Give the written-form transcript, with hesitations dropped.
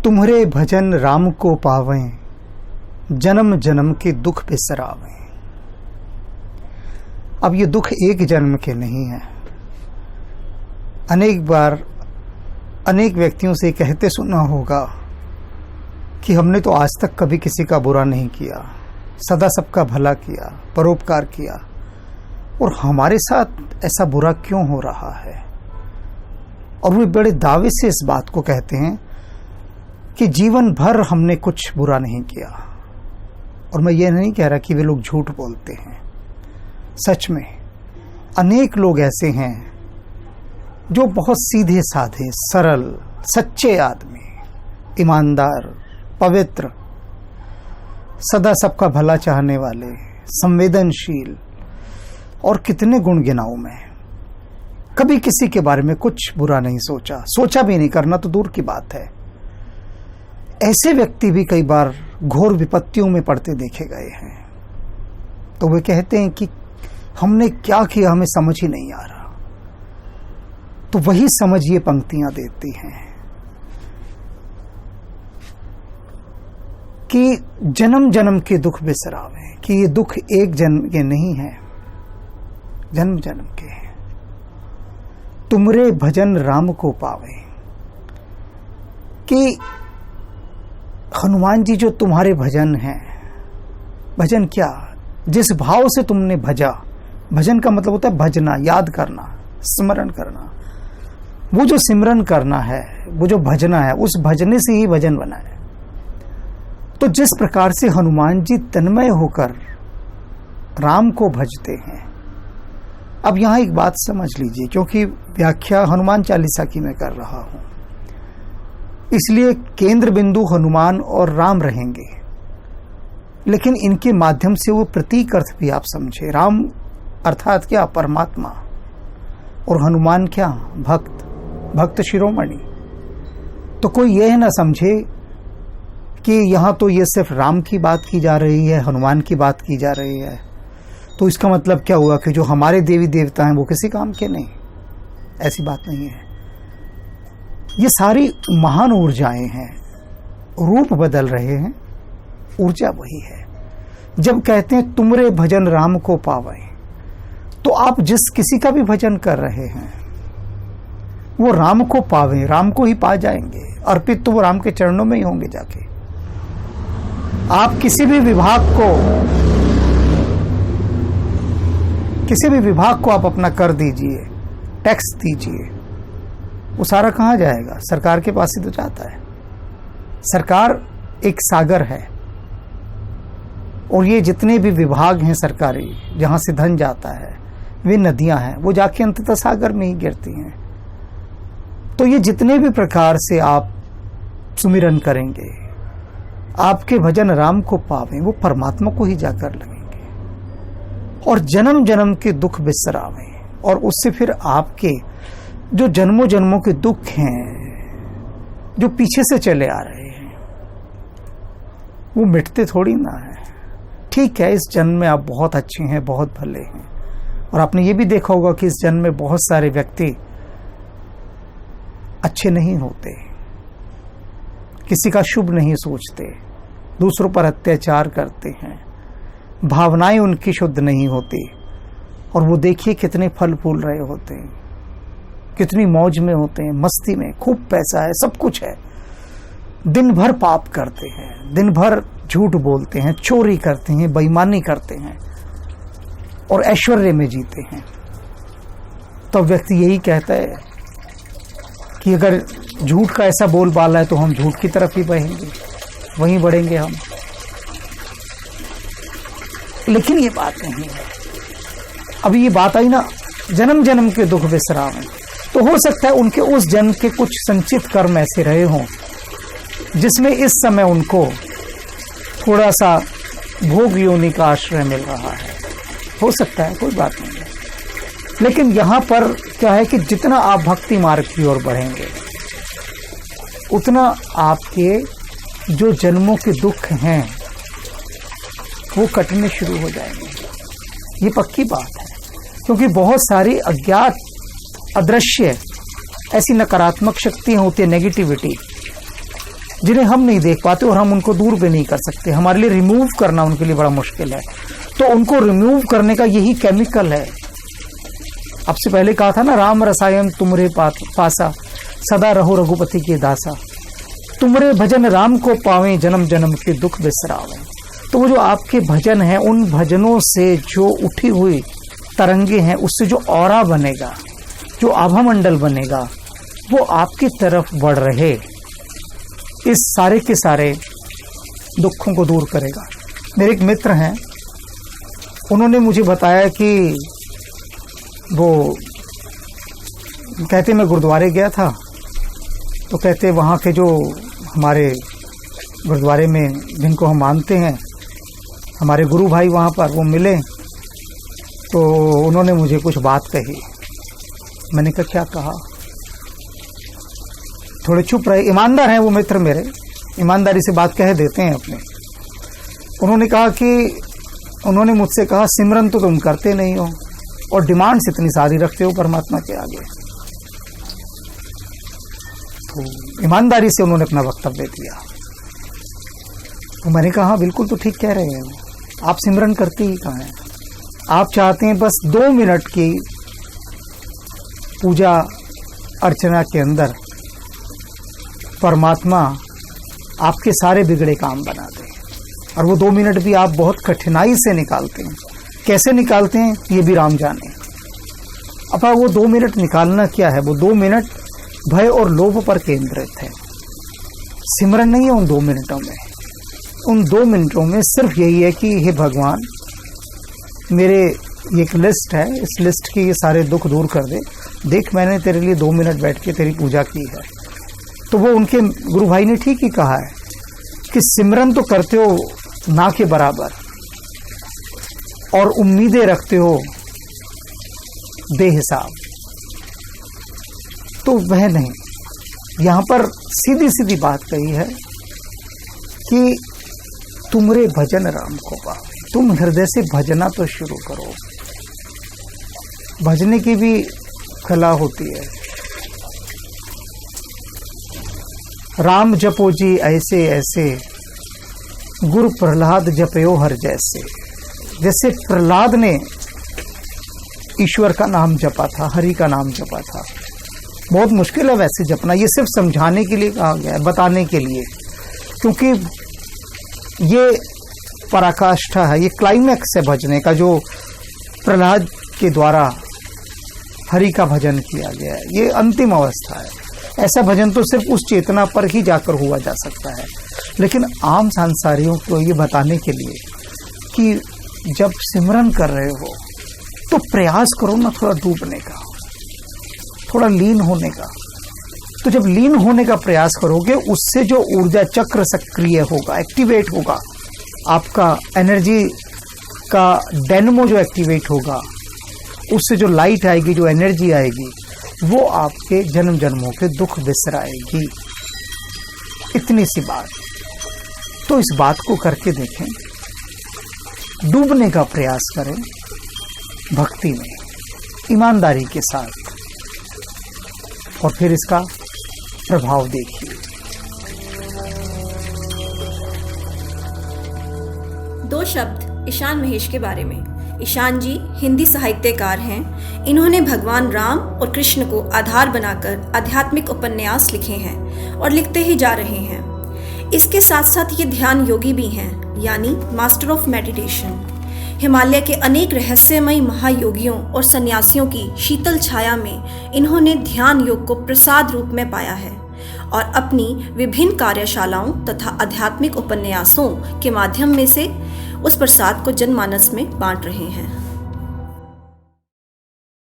तुम्हरे भजन राम को पावें, जन्म जन्म के दुख बिसरावें। अब ये दुख एक जन्म के नहीं है। अनेक बार अनेक व्यक्तियों से कहते सुना होगा कि हमने तो आज तक कभी किसी का बुरा नहीं किया, सदा सबका भला किया, परोपकार किया, और हमारे साथ ऐसा बुरा क्यों हो रहा है। और वे बड़े दावे से इस बात को कहते हैं कि जीवन भर हमने कुछ बुरा नहीं किया। और मैं ये नहीं कह रहा कि वे लोग झूठ बोलते हैं। सच में अनेक लोग ऐसे हैं जो बहुत सीधे साधे, सरल, सच्चे आदमी, ईमानदार, पवित्र, सदा सबका भला चाहने वाले, संवेदनशील, और कितने गुण गिनाऊं मैं। कभी किसी के बारे में कुछ बुरा नहीं सोचा भी नहीं, करना तो दूर की बात है। ऐसे व्यक्ति भी कई बार घोर विपत्तियों में पड़ते देखे गए हैं। तो वे कहते हैं कि हमने क्या किया हमें समझ ही नहीं आ रहा। तो वही समझ ये पंक्तियां देती हैं कि जन्म जन्म के दुख बिसरावे, कि ये दुख एक जन्म के नहीं है, जन्म जन्म के हैं। तुमरे भजन राम को पावे, कि हनुमान जी जो तुम्हारे भजन हैं, भजन क्या, जिस भाव से तुमने भजा, भजन का मतलब होता है भजना, याद करना, स्मरण करना। वो जो सिमरन करना है, वो जो भजना है, उस भजने से ही भजन बना है। तो जिस प्रकार से हनुमान जी तन्मय होकर राम को भजते हैं। अब यहां एक बात समझ लीजिए, क्योंकि व्याख्या हनुमान चालीसा की मैं कर रहा हूं, इसलिए केंद्र बिंदु हनुमान और राम रहेंगे, लेकिन इनके माध्यम से वो प्रतीक अर्थ भी आप समझे। राम अर्थात क्या, परमात्मा, और हनुमान क्या, भक्त, भक्त शिरोमणि। तो कोई यह ना समझे कि यहां तो ये सिर्फ राम की बात की जा रही है, हनुमान की बात की जा रही है, तो इसका मतलब क्या हुआ कि जो हमारे देवी देवता हैं वो किसी काम के नहीं। ऐसी बात नहीं है। ये सारी महान ऊर्जाएं हैं, रूप बदल रहे हैं, ऊर्जा वही है। जब कहते हैं तुमरे भजन राम को पावे, तो आप जिस किसी का भी भजन कर रहे हैं वो राम को पावे, राम को ही पा जाएंगे। अर्पित तो वो राम के चरणों में ही होंगे जाके। आप किसी भी विभाग को आप अपना कर दीजिए, टैक्स दीजिए, वो सारा कहाँ जाएगा? सरकार के पास ही तो जाता है। सरकार एक सागर है, और ये जितने भी विभाग हैं सरकारी, जहां से धन जाता है, वे नदियां हैं, वो जाके अंततः सागर में ही गिरती हैं। तो ये जितने भी प्रकार से आप सुमिरन करेंगे, आपके भजन राम को पावे, वो परमात्मा को ही जाकर लगेंगे, और जन्म जन्म के दुख बिसरावे। और उससे फिर आपके जो जन्मों जन्मों के दुख हैं, जो पीछे से चले आ रहे हैं, वो मिटते थोड़ी ना है। ठीक है, इस जन्म में आप बहुत अच्छे हैं, बहुत भले हैं, और आपने ये भी देखा होगा कि इस जन्म में बहुत सारे व्यक्ति अच्छे नहीं होते, किसी का शुभ नहीं सोचते, दूसरों पर अत्याचार करते हैं, भावनाएं उनकी शुद्ध नहीं होती, और वो देखिए कितने फल फूल रहे होते हैं, कितनी मौज में होते हैं, मस्ती में, खूब पैसा है, सब कुछ है, दिन भर पाप करते हैं, दिन भर झूठ बोलते हैं, चोरी करते हैं, बेईमानी करते हैं, और ऐश्वर्य में जीते हैं। तो व्यक्ति यही कहता है कि अगर झूठ का ऐसा बोलबाला है तो हम झूठ की तरफ ही बहेंगे, वहीं बढ़ेंगे हम। लेकिन ये बात नहीं है। अभी ये बात आई ना, जन्म जन्म के दुख बिसरावें, तो हो सकता है उनके उस जन्म के कुछ संचित कर्म ऐसे रहे हों जिसमें इस समय उनको थोड़ा सा भोग योनि का आश्रय मिल रहा है। हो सकता है, कोई बात नहीं है। लेकिन यहां पर क्या है कि जितना आप भक्ति मार्ग की ओर बढ़ेंगे, उतना आपके जो जन्मों के दुख हैं वो कटने शुरू हो जाएंगे। ये पक्की बात है, क्योंकि बहुत सारी अज्ञात, अदृश्य ऐसी नकारात्मक शक्तियां होती है, नेगेटिविटी, जिन्हें हम नहीं देख पाते और हम उनको दूर भी नहीं कर सकते। हमारे लिए रिमूव करना उनके लिए बड़ा मुश्किल है। तो उनको रिमूव करने का यही केमिकल है। आपसे पहले कहा था ना, राम रसायन तुमरे पासा, सदा रहो रघुपति के दासा, तुमरे भजन राम को पावे, जन्म जन्म के दुख बिसरावे। तो वो जो आपके भजन हैं, उन भजनों से जो उठी हुई तरंगे हैं, उससे जो ऑरा बनेगा, जो आभा मंडल बनेगा, वो आपकी तरफ बढ़ रहे इस सारे के सारे दुखों को दूर करेगा। मेरे एक मित्र हैं, उन्होंने मुझे बताया कि वो कहते मैं गुरुद्वारे गया था, तो कहते वहाँ के जो हमारे गुरुद्वारे में जिनको हम मानते हैं, हमारे गुरु भाई वहाँ पर वो मिले, तो उन्होंने मुझे कुछ बात कही। मैंने कहा क्या कहा? थोड़े चुप रहे। ईमानदार हैं वो मित्र मेरे, ईमानदारी से बात कह देते हैं अपने। उन्होंने कहा कि उन्होंने मुझसे कहा, सिमरन तो तुम करते नहीं हो और डिमांड्स इतनी सारी रखते हो परमात्मा के आगे। तो ईमानदारी से उन्होंने अपना वक्तव्य दिया। तो मैंने कहा हाँ बिल्कुल, तो ठीक कह रहे हैं, आप सिमरन करते ही कहाँ हैं? आप चाहते हैं बस 2 मिनट की पूजा अर्चना के अंदर परमात्मा आपके सारे बिगड़े काम बना दे, और वो 2 मिनट भी आप बहुत कठिनाई से निकालते हैं। कैसे निकालते हैं ये भी राम जाने। अब वो 2 मिनट निकालना क्या है? वो 2 मिनट भय और लोभ पर केंद्रित है। सिमरन नहीं है उन 2 मिनटों में। उन 2 मिनटों में सिर्फ यही है कि हे भगवान, मेरे एक लिस्ट है, इस लिस्ट के ये सारे दुख दूर कर दे। देख मैंने तेरे लिए 2 मिनट बैठ के तेरी पूजा की है। तो वो उनके गुरु भाई ने ठीक ही कहा है कि सिमरन तो करते हो ना के बराबर, और उम्मीदें रखते हो बेहिसाब। तो वह नहीं, यहां पर सीधी सीधी बात कही है कि तुमरे भजन राम को पावे। तुम हृदय से भजना तो शुरू करो। भजने की भी कला होती है। राम जपो जी ऐसे ऐसे, गुरु प्रहलाद जपयो हर जैसे। जैसे प्रहलाद ने ईश्वर का नाम जपा था, हरि का नाम जपा था। बहुत मुश्किल है वैसे जपना, ये सिर्फ समझाने के लिए कहा गया है, बताने के लिए, क्योंकि ये पराकाष्ठा है, ये क्लाइमैक्स है भजने का, जो प्रहलाद के द्वारा हरि का भजन किया गया है। ये अंतिम अवस्था है। ऐसा भजन तो सिर्फ उस चेतना पर ही जाकर हुआ जा सकता है। लेकिन आम सांसारियों को ये बताने के लिए कि जब सिमरन कर रहे हो तो प्रयास करो ना थोड़ा डूबने का, थोड़ा लीन होने का। तो जब लीन होने का प्रयास करोगे, उससे जो ऊर्जा चक्र सक्रिय होगा, एक्टिवेट होगा, आपका एनर्जी का डायनेमो जो एक्टिवेट होगा, उससे जो लाइट आएगी, जो एनर्जी आएगी, वो आपके जन्म जन्मों के दुख बिसराएगी। इतनी सी बात। तो इस बात को करके देखें, डूबने का प्रयास करें भक्ति में, ईमानदारी के साथ, और फिर इसका प्रभाव देखिए। 2 शब्द ईशान महेश के बारे में। ईशान जी हिंदी साहित्यकार हैं। इन्होंने भगवान राम और कृष्ण को आधार बनाकर आध्यात्मिक उपन्यास लिखे हैं और लिखते ही जा रहे हैं। इसके साथ साथ ये ध्यान योगी भी हैं, यानी मास्टर ऑफ मेडिटेशन। हिमालय के अनेक रहस्यमयी महायोगियों और सन्यासियों की शीतल छाया में इन्होंने ध्यान योग को प्रसाद रूप में पाया है और अपनी विभिन्न कार्यशालाओं तथा आध्यात्मिक उपन्यासों के माध्यम में से उस प्रसाद को जनमानस में बांट रहे हैं।